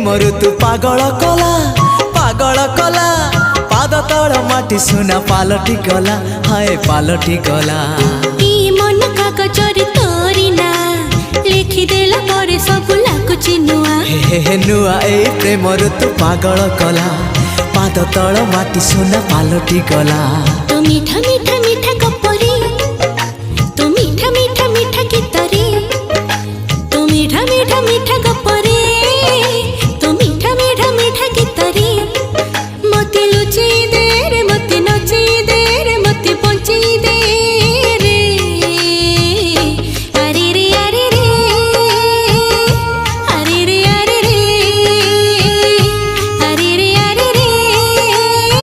प्रेम ऋतु पागल कला पाद तल माटी सुना पालटी गला हाय पालटी गला मन कागजरे तोरी ना लिखिदेला परे सब लाଗୁଛି नुआ हे नुआ ए प्रेम ऋतु पागल कला पाद तल माटी सुना पालटी गला तो मीठा मीठा मीठा गप